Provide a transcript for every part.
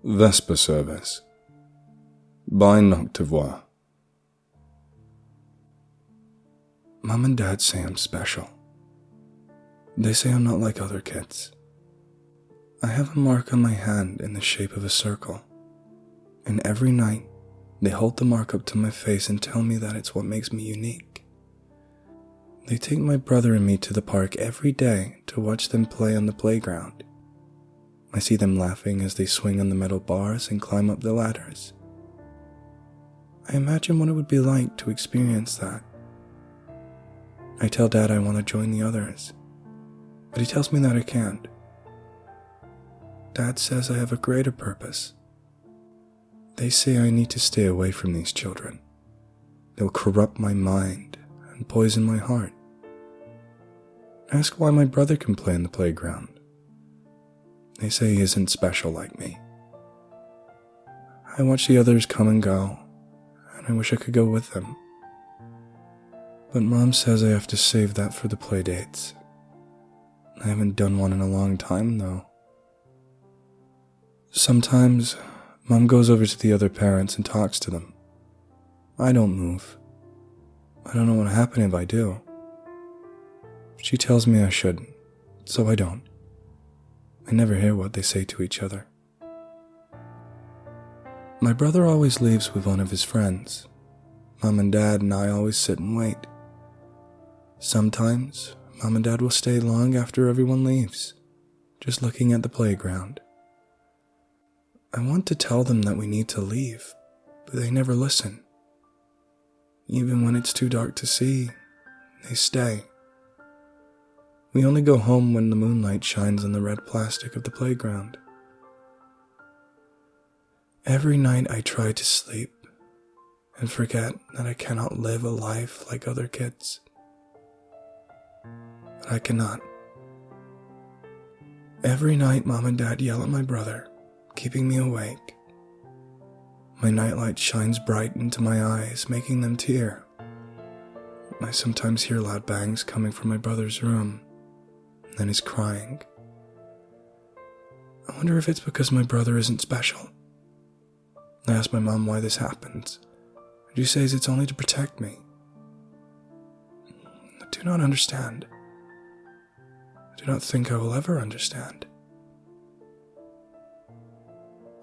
Vesper service by Noctevoire. Mom and Dad say I'm special. They say I'm not like other kids. I have a mark on my hand in the shape of a circle, and every night they hold the mark up to my face and tell me that it's what makes me unique. They take my brother and me to the park every day to watch them play on the playground. I see them laughing as they swing on the metal bars and climb up the ladders. I imagine what it would be like to experience that. I tell Dad I want to join the others, but he tells me that I can't. Dad says I have a greater purpose. They say I need to stay away from these children. They'll corrupt my mind and poison my heart. Ask why my brother can play in the playground. They say he isn't special like me. I watch the others come and go, and I wish I could go with them. But Mom says I have to save that for the play dates. I haven't done one in a long time, though. Sometimes, Mom goes over to the other parents and talks to them. I don't move. I don't know what will happen if I do. She tells me I should, so I don't. I never hear what they say to each other. My brother always leaves with one of his friends. Mom and Dad and I always sit and wait. Sometimes, Mom and Dad will stay long after everyone leaves, just looking at the playground. I want to tell them that we need to leave, but they never listen. Even when it's too dark to see, they stay. We only go home when the moonlight shines on the red plastic of the playground. Every night I try to sleep and forget that I cannot live a life like other kids. But I cannot. Every night Mom and Dad yell at my brother, keeping me awake. My nightlight shines bright into my eyes, making them tear. I sometimes hear loud bangs coming from my brother's room. Then he's crying. I wonder if it's because my brother isn't special. I ask my mom why this happens, and she says it's only to protect me. I do not understand. I do not think I will ever understand.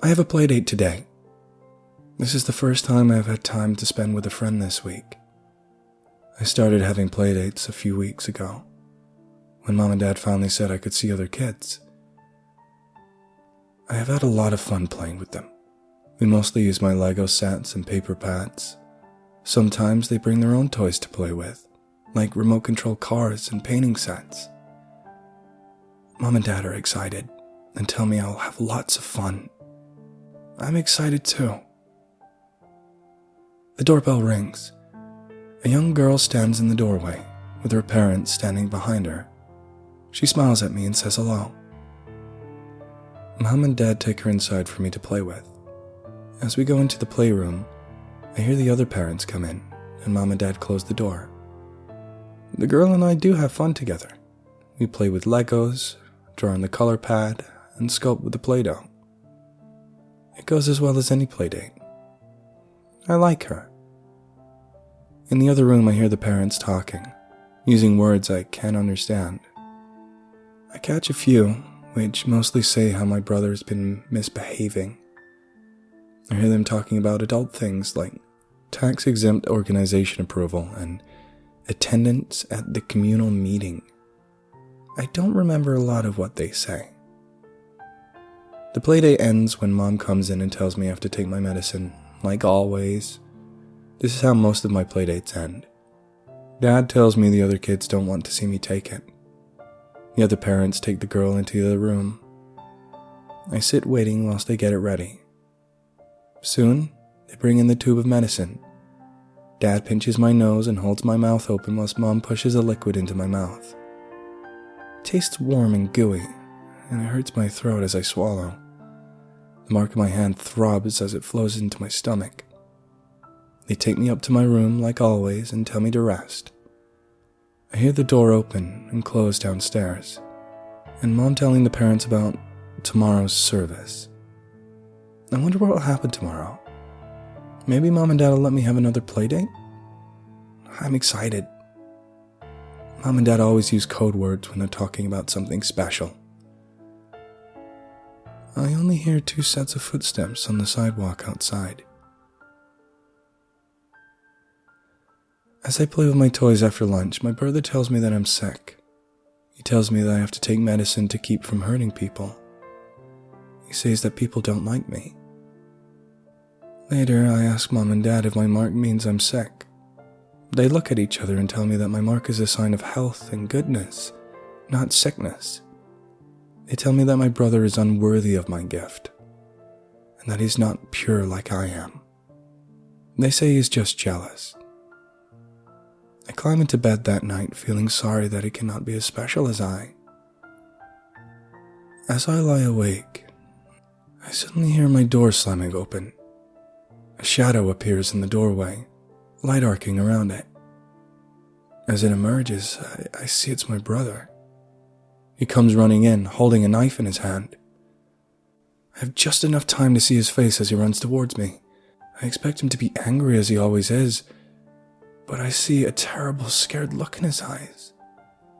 I have a playdate today. This is the first time I have had time to spend with a friend this week. I started having playdates a few weeks ago, when Mom and Dad finally said I could see other kids. I have had a lot of fun playing with them. We mostly use my Lego sets and paper pads. Sometimes they bring their own toys to play with, like remote control cars and painting sets. Mom and Dad are excited and tell me I'll have lots of fun. I'm excited too. The doorbell rings. A young girl stands in the doorway, with her parents standing behind her. She smiles at me and says hello. Mom and Dad take her inside for me to play with. As we go into the playroom, I hear the other parents come in, and Mom and Dad close the door. The girl and I do have fun together. We play with Legos, draw on the color pad, and sculpt with the Play-Doh. It goes as well as any playdate. I like her. In the other room, I hear the parents talking, using words I can't understand. I catch a few, which mostly say how my brother has been misbehaving. I hear them talking about adult things like tax-exempt organization approval and attendance at the communal meeting. I don't remember a lot of what they say. The playdate ends when Mom comes in and tells me I have to take my medicine, like always. This is how most of my playdates end. Dad tells me the other kids don't want to see me take it. The other parents take the girl into the other room. I sit waiting whilst they get it ready. Soon, they bring in the tube of medicine. Dad pinches my nose and holds my mouth open whilst Mom pushes a liquid into my mouth. It tastes warm and gooey, and it hurts my throat as I swallow. The mark of my hand throbs as it flows into my stomach. They take me up to my room like always and tell me to rest. I hear the door open and close downstairs, and Mom telling the parents about tomorrow's service. I wonder what will happen tomorrow. Maybe Mom and Dad will let me have another play date? I'm excited. Mom and Dad always use code words when they're talking about something special. I only hear 2 sets of footsteps on the sidewalk outside. As I play with my toys after lunch, my brother tells me that I'm sick. He tells me that I have to take medicine to keep from hurting people. He says that people don't like me. Later, I ask Mom and Dad if my mark means I'm sick. They look at each other and tell me that my mark is a sign of health and goodness, not sickness. They tell me that my brother is unworthy of my gift, and that he's not pure like I am. They say he's just jealous. I climb into bed that night feeling sorry that he cannot be as special as I. As I lie awake, I suddenly hear my door slamming open. A shadow appears in the doorway, light arcing around it. As it emerges, I see it's my brother. He comes running in, holding a knife in his hand. I have just enough time to see his face as he runs towards me. I expect him to be angry as he always is, but I see a terrible, scared look in his eyes.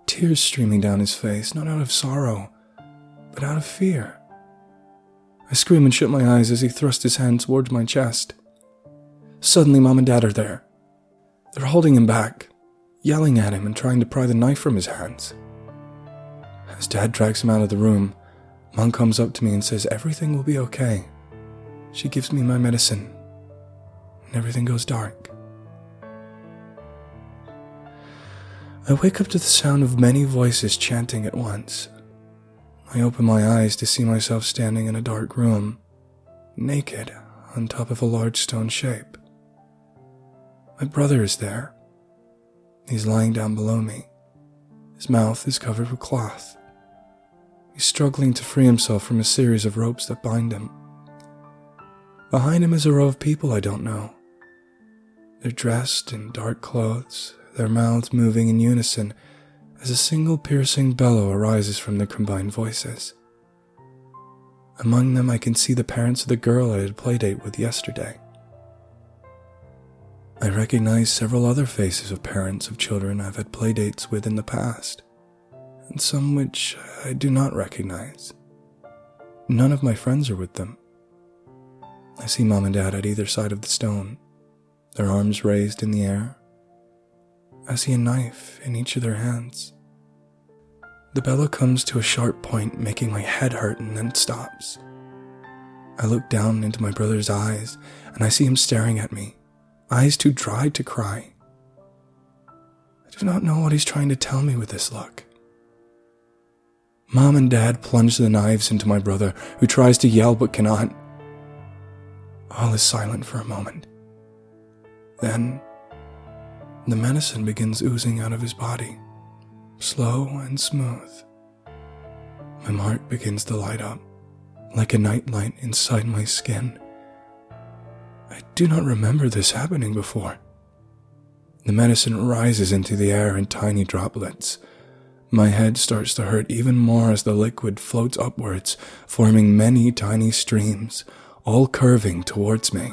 Tears streaming down his face, not out of sorrow, but out of fear. I scream and shut my eyes as he thrusts his hand towards my chest. Suddenly, Mom and Dad are there. They're holding him back, yelling at him and trying to pry the knife from his hands. As Dad drags him out of the room, Mom comes up to me and says everything will be okay. She gives me my medicine, and everything goes dark. I wake up to the sound of many voices chanting at once. I open my eyes to see myself standing in a dark room, naked, on top of a large stone shape. My brother is there. He's lying down below me. His mouth is covered with cloth. He's struggling to free himself from a series of ropes that bind him. Behind him is a row of people I don't know. They're dressed in dark clothes, their mouths moving in unison as a single piercing bellow arises from their combined voices. Among them I can see the parents of the girl I had playdate with yesterday. I recognize several other faces of parents of children I've had playdates with in the past, and some which I do not recognize. None of my friends are with them. I see Mom and Dad at either side of the stone, their arms raised in the air. I see a knife in each of their hands. The bellow comes to a sharp point, making my head hurt, and then stops. I look down into my brother's eyes, and I see him staring at me, eyes too dry to cry. I do not know what he's trying to tell me with this look. Mom and Dad plunge the knives into my brother, who tries to yell but cannot. All is silent for a moment. Then, the medicine begins oozing out of his body, slow and smooth. My mark begins to light up, like a nightlight inside my skin. I do not remember this happening before. The medicine rises into the air in tiny droplets. My head starts to hurt even more as the liquid floats upwards, forming many tiny streams, all curving towards me.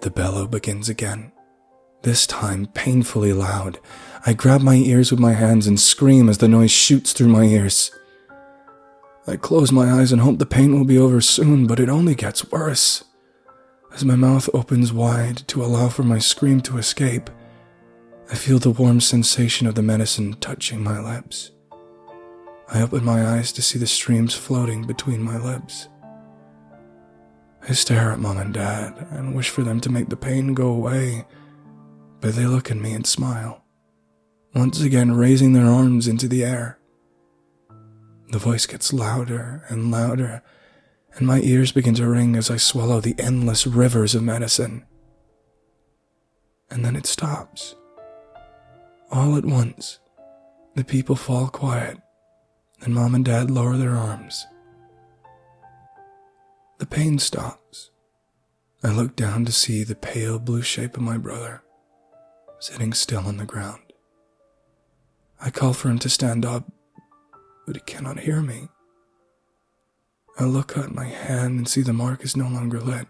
The bellow begins again, this time painfully loud. I grab my ears with my hands and scream as the noise shoots through my ears. I close my eyes and hope the pain will be over soon, but it only gets worse. As my mouth opens wide to allow for my scream to escape, I feel the warm sensation of the medicine touching my lips. I open my eyes to see the streams floating between my lips. I stare at Mom and Dad and wish for them to make the pain go away, but they look at me and smile, once again raising their arms into the air. The voice gets louder and louder, and my ears begin to ring as I swallow the endless rivers of medicine. And then it stops. All at once, the people fall quiet, and Mom and Dad lower their arms. The pain stops. I look down to see the pale blue shape of my brother, sitting still on the ground. I call for him to stand up, but he cannot hear me. I look at my hand and see the mark is no longer lit.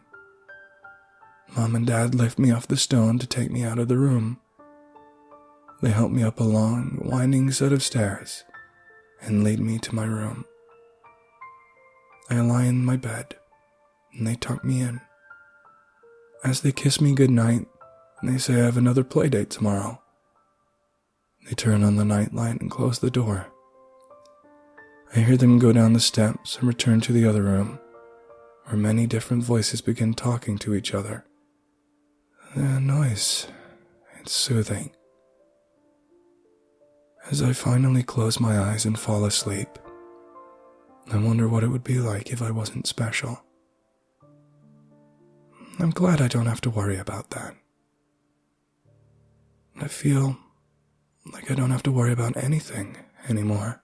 Mom and Dad lift me off the stone to take me out of the room. They help me up a long, winding set of stairs and lead me to my room. I lie in my bed, and they tuck me in. As they kiss me goodnight, they say I have another play date tomorrow. They turn on the nightlight and close the door. I hear them go down the steps and return to the other room, where many different voices begin talking to each other. The noise, it's soothing. As I finally close my eyes and fall asleep, I wonder what it would be like if I wasn't special. I'm glad I don't have to worry about that. I feel like I don't have to worry about anything anymore.